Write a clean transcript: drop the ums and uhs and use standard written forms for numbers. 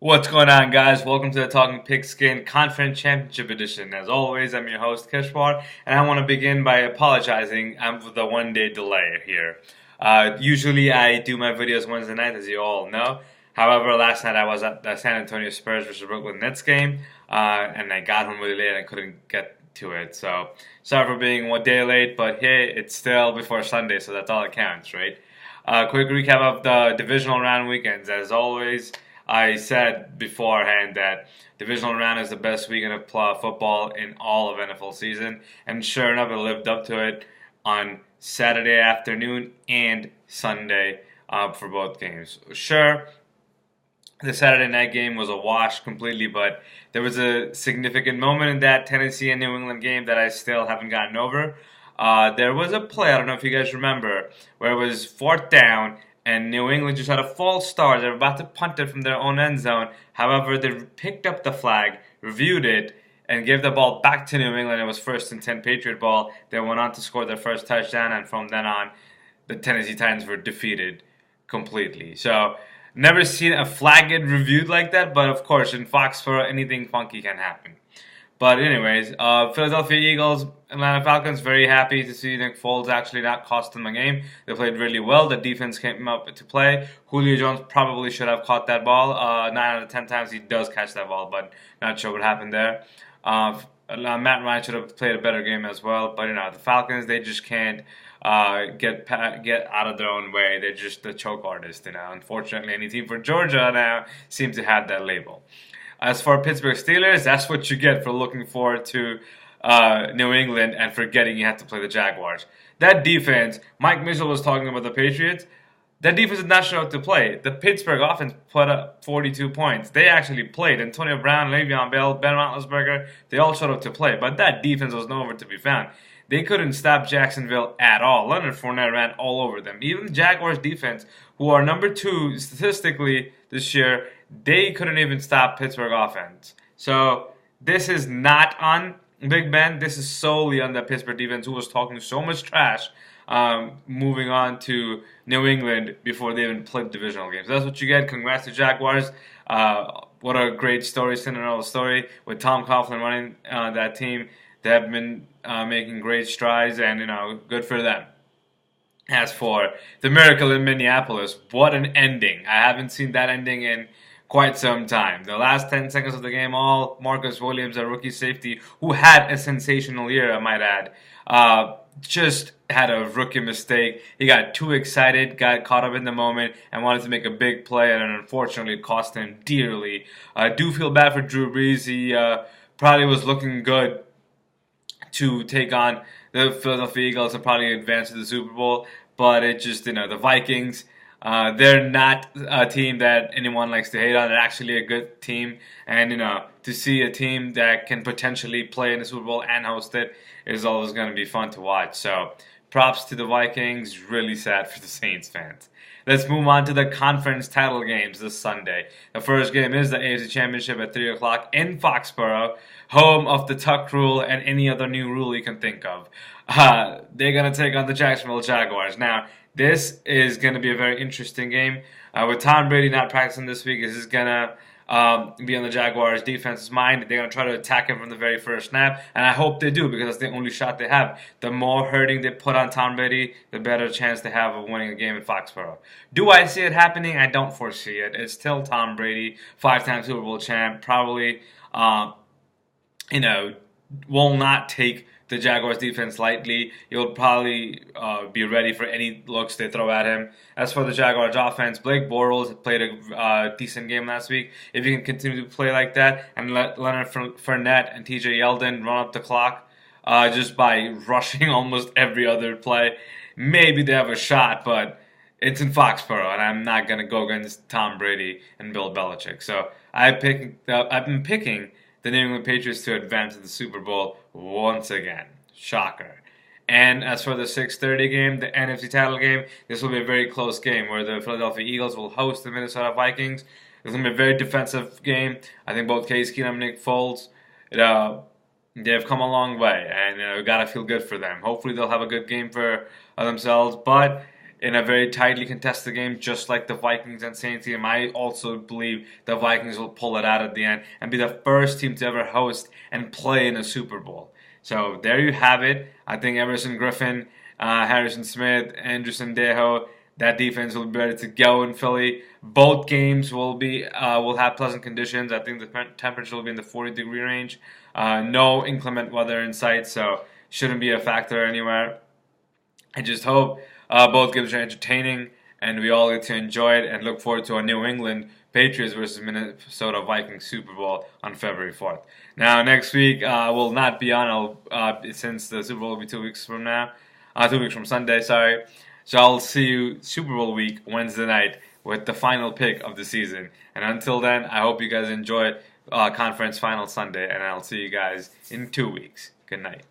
What's going on, guys? Welcome to the Talking Pigskin Conference Championship Edition. As always, I'm your host, Kishwar, and I want to begin by apologizing for the one-day delay here. Usually, I do my videos Wednesday night, as you all know. However, last night I was at the San Antonio Spurs versus Brooklyn Nets game, and I got home really late and I couldn't get to it. So, sorry for being one day late, but hey, it's still before Sunday, so that's all that counts, right? Quick recap of the divisional round weekends. As always, I said beforehand that divisional round is the best weekend of football in all of NFL season, and sure enough, it lived up to it on Saturday afternoon and Sunday for both games. Sure, the Saturday night game was a wash completely, but there was a significant moment in that Tennessee and New England game that I still haven't gotten over. There was a play, I don't know if you guys remember, where it was fourth down and New England just had a false start. They were about to punt it from their own end zone. However, they picked up the flag, reviewed it, and gave the ball back to New England. It was first and 10 Patriot ball. They went on to score their first touchdown, and from then on, the Tennessee Titans were defeated completely. So, never seen a flag get reviewed like that, but of course, in Foxborough, anything funky can happen. But anyways, Philadelphia Eagles, Atlanta Falcons, very happy to see Nick Foles actually not cost them a game. They played really well. The defense came up to play. Julio Jones probably should have caught that ball. 9 out of 10 times he does catch that ball, but not sure what happened there. Matt Ryan should have played a better game as well. But the Falcons, they just can't get out of their own way. They're just the choke artist. Unfortunately, any team for Georgia now seems to have that label. As for Pittsburgh Steelers, that's what you get for looking forward to New England and forgetting you have to play the Jaguars. That defense, Mike Mitchell was talking about the Patriots. That defense did not show up to play. The Pittsburgh offense put up 42 points. They actually played. Antonio Brown, Le'Veon Bell, Ben Roethlisberger, they all showed up to play. But that defense was nowhere to be found. They couldn't stop Jacksonville at all. Leonard Fournette ran all over them. Even the Jaguars defense, who are number 2 statistically this year, they couldn't even stop Pittsburgh offense. So this is not on Big Ben. This is solely on the Pittsburgh defense, who was talking so much trash moving on to New England before they even played divisional games. That's what you get. Congrats to Jaguars. What a great story, Cinderella story with Tom Coughlin running that team. They have been making great strides, and good for them. As for the miracle in Minneapolis, what an ending! I haven't seen that ending in quite some time. The last 10 seconds of the game, all Marcus Williams, a rookie safety who had a sensational year, I might add, just had a rookie mistake. He got too excited, got caught up in the moment, and wanted to make a big play, and unfortunately it cost him dearly. I do feel bad for Drew Brees. He probably was looking good to take on the Philadelphia Eagles and probably advance to the Super Bowl, but it just, the Vikings, they're not a team that anyone likes to hate on. They're actually a good team, and to see a team that can potentially play in the Super Bowl and host it is always going to be fun to watch. So props to the Vikings. Really sad for the Saints fans. Let's move on to the conference title games this Sunday. The first game is the AFC Championship at 3 o'clock in Foxborough, home of the Tuck Rule and any other new rule you can think of. They're going to take on the Jacksonville Jaguars. Now, this is going to be a very interesting game. With Tom Brady not practicing this week, this is going to be on the Jaguars' defense's mind. They're going to try to attack him from the very first snap, and I hope they do, because that's the only shot they have. The more hurting they put on Tom Brady, the better chance they have of winning a game in Foxborough. Do I see it happening? I don't foresee it. It's still Tom Brady, 5-time Super Bowl champ, probably, will not take the Jaguars defense lightly. He'll probably be ready for any looks they throw at him. As for the Jaguars offense, Blake Bortles played a decent game last week. If he can continue to play like that and let Leonard Fournette and TJ Yeldon run up the clock just by rushing almost every other play, maybe they have a shot, but it's in Foxborough, and I'm not going to go against Tom Brady and Bill Belichick. So I've been picking the New England Patriots to advance to the Super Bowl once again. Shocker. And as for the 6:30 game, the NFC title game, this will be a very close game where the Philadelphia Eagles will host the Minnesota Vikings. It's going to be a very defensive game. I think both Case Keenum and Nick Foles, they've come a long way, and we got to feel good for them. Hopefully they'll have a good game for themselves, but in a very tightly contested game, just like the Vikings and Saints game. I also believe the Vikings will pull it out at the end and be the first team to ever host and play in a Super Bowl. So there you have it. I think Emerson Griffin, Harrison Smith, Andrew Sandejo, that defense will be ready to go in Philly. Both games will have pleasant conditions. I think the temperature will be in the 40-degree range. No inclement weather in sight, so shouldn't be a factor anywhere. I just hope both games are entertaining and we all get to enjoy it and look forward to a New England Patriots versus Minnesota Vikings Super Bowl on February 4th. Now, next week will not be on since the Super Bowl will be 2 weeks from now. 2 weeks from Sunday, sorry. So I'll see you Super Bowl week, Wednesday night, with the final pick of the season. And until then, I hope you guys enjoy Conference Final Sunday, and I'll see you guys in 2 weeks. Good night.